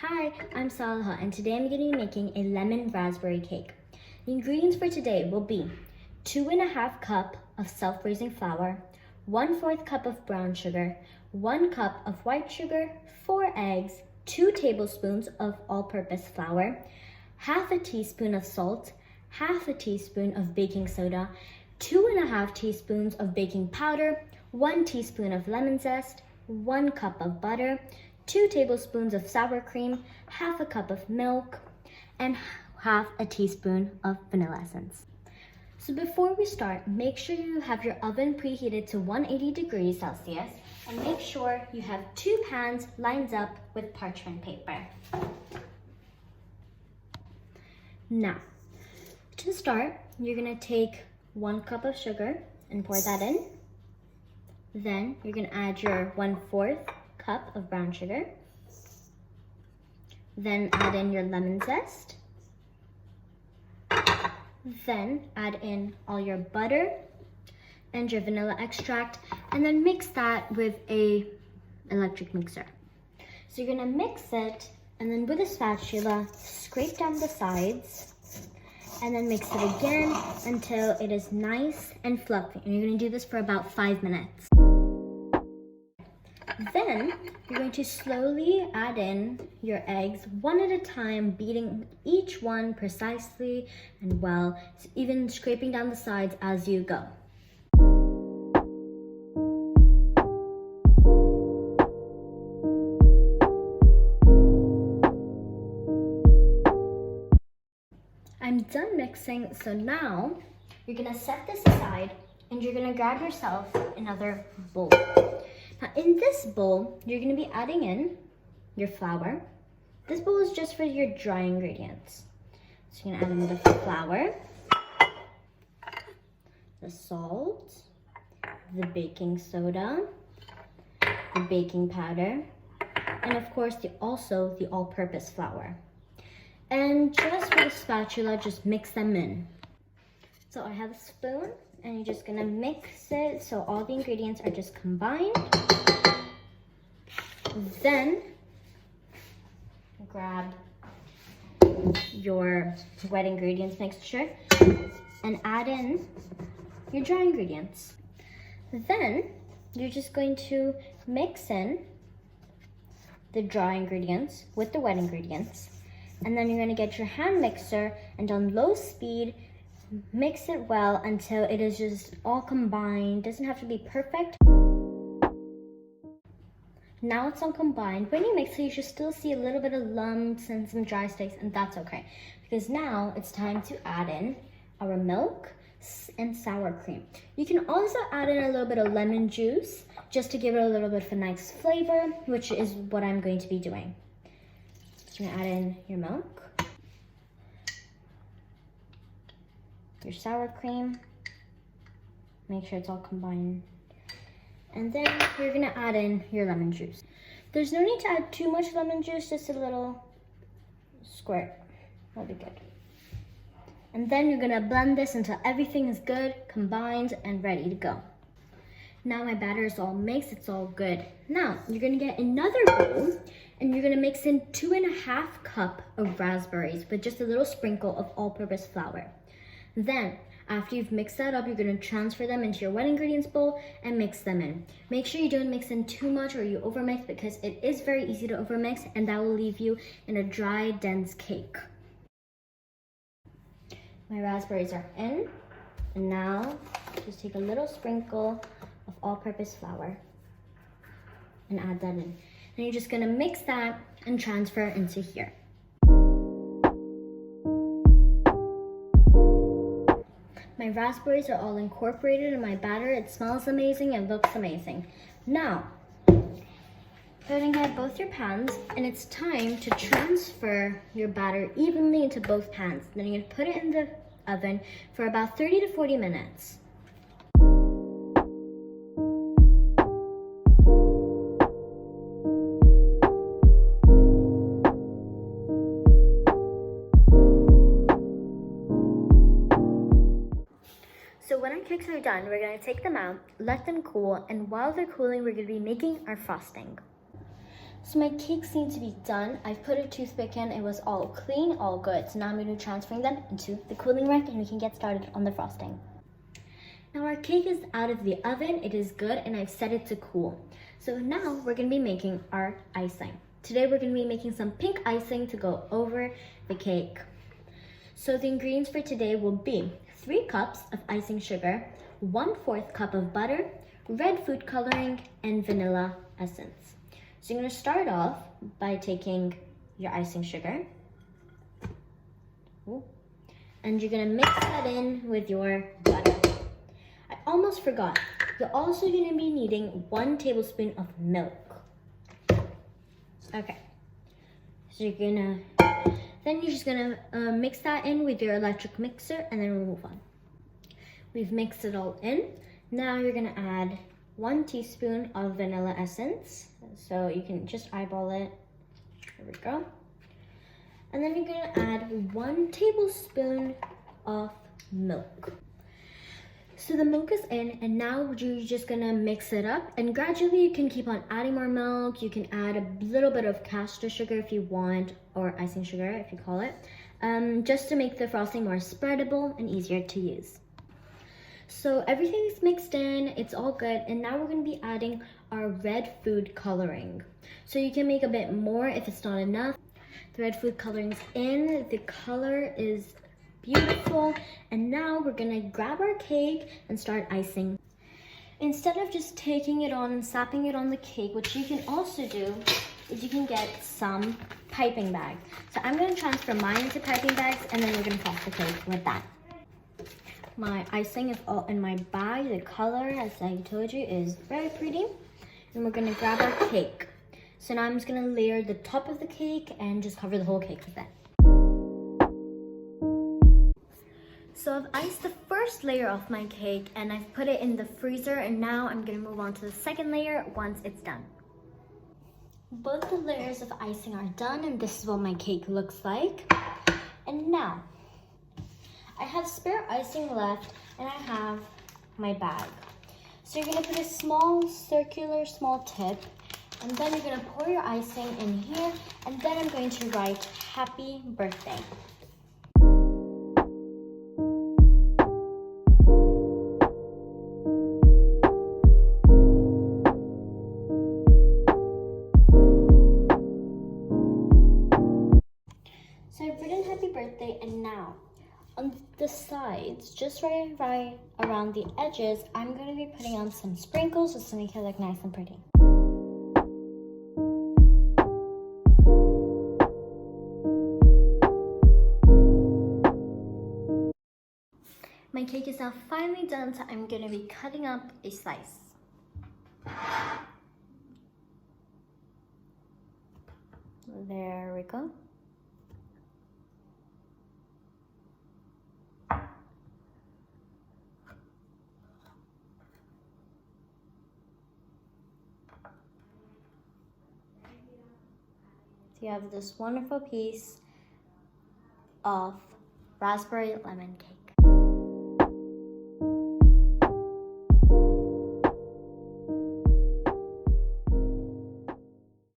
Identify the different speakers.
Speaker 1: Hi, I'm Saleha, and today I'm going to be making a lemon raspberry cake. The ingredients for today will be 2½ cup of self-raising flour, 1/4 cup of brown sugar, 1 cup of white sugar, 4 eggs, 2 tablespoons of all-purpose flour, half a teaspoon of salt, half a teaspoon of baking soda, 2½ teaspoons of baking powder, 1 teaspoon of lemon zest, 1 cup of butter, 2 tablespoons of sour cream, half a cup of milk, and half a teaspoon of vanilla essence. So before we start, make sure you have your oven preheated to 180 degrees Celsius and make sure you have 2 pans lined up with parchment paper. Now, to start, you're going to take 1 cup of sugar and pour that in. Then you're going to add your 1/4 cup of brown sugar. Then add in your lemon zest. Then add in all your butter and your vanilla extract, and then mix that with a electric mixer. So you're gonna mix it, and then with a spatula, scrape down the sides, and then mix it again until it is nice and fluffy. And you're gonna do this for about 5 minutes. Then you're going to slowly add in your eggs one at a time, beating each one precisely and well, even scraping down the sides as you go. I'm done mixing, so now you're gonna set this aside and you're gonna grab yourself another bowl. Now in this bowl, you're gonna be adding in your flour. This bowl is just for your dry ingredients. So you're gonna add in the flour, the salt, the baking soda, the baking powder, and of course also the all-purpose flour. And just with a spatula, just mix them in. So I have a spoon, and you're just gonna mix it so all the ingredients are just combined. Then grab your wet ingredients mixture and add in your dry ingredients. Then you're just going to mix in the dry ingredients with the wet ingredients. And then you're gonna get your hand mixer and on low speed, mix it well until it is just all combined. Doesn't have to be perfect. Now it's all combined. When you mix it, you should still see a little bit of lumps and some dry sticks, and that's okay. Because now it's time to add in our milk and sour cream. You can also add in a little bit of lemon juice just to give it a little bit of a nice flavor, which is what I'm going to be doing. So you're gonna add in your milk, your sour cream, make sure it's all combined, and then you're gonna add in your lemon juice. There's no need to add too much lemon juice, just a little squirt will be good. And then you're gonna blend this until everything is good, combined, and ready to go. Now my batter is all mixed, it's all good. Now you're gonna get another bowl and you're gonna mix in 2½ cup of raspberries with just a little sprinkle of all-purpose flour. Then, after you've mixed that up, you're gonna transfer them into your wet ingredients bowl and mix them in. Make sure you don't mix in too much or you overmix, because it is very easy to overmix and that will leave you in a dry, dense cake. My raspberries are in, and now just take a little sprinkle of all-purpose flour and add that in. And you're just gonna mix that and transfer into here. My raspberries are all incorporated in my batter. It smells amazing and looks amazing. Now, go ahead and get both your pans, and it's time to transfer your batter evenly into both pans. Then you're gonna put it in the oven for about 30 to 40 minutes. So when our cakes are done, we're gonna take them out, let them cool, and while they're cooling, we're gonna be making our frosting. So my cakes seem to be done. I've put a toothpick in. It was all clean, all good. So now I'm going to transfer them into the cooling rack and we can get started on the frosting. Now our cake is out of the oven. It is good and I've set it to cool. So now we're going to be making our icing. Today we're going to be making some pink icing to go over the cake. So the ingredients for today will be 3 cups of icing sugar, 1/4 cup of butter, red food coloring, and vanilla essence. So you're going to start off by taking your icing sugar. And you're going to mix that in with your butter. I almost forgot. You're also going to be needing 1 tablespoon of milk. Okay. So then you're just going to mix that in with your electric mixer and then we'll move on. We've mixed it all in. Now you're going to add 1 teaspoon of vanilla essence. So you can just eyeball it. There we go. And then you're going to add 1 tablespoon of milk. So the milk is in and now you're just going to mix it up and gradually you can keep on adding more milk. You can add a little bit of caster sugar if you want, or icing sugar if you call it, just to make the frosting more spreadable and easier to use. So everything's mixed in, it's all good, and now we're going to be adding our red food coloring. So you can make a bit more if it's not enough. The red food coloring's in, the color is beautiful, and now we're going to grab our cake and start icing. Instead of just taking it on and slapping it on the cake, what you can also do is you can get some piping bags. So I'm going to transfer mine into piping bags and then we're going to frost the cake with that. My icing is all in my bag. The color, as I told you, is very pretty. And we're going to grab our cake. So now I'm just going to layer the top of the cake and just cover the whole cake with that. So I've iced the first layer of my cake and I've put it in the freezer, and now I'm going to move on to the second layer once it's done. Both the layers of icing are done and this is what my cake looks like. And now, I have spare icing left and I have my bag. So you're going to put a small circular small tip and then you're going to pour your icing in here, and then I'm going to write happy birthday. So I've written happy birthday, and now on the sides, just right around the edges, I'm going to be putting on some sprinkles just to make it look nice and pretty. My cake is now finally done, so I'm going to be cutting up a slice. There we go. So you have this wonderful piece of raspberry lemon cake.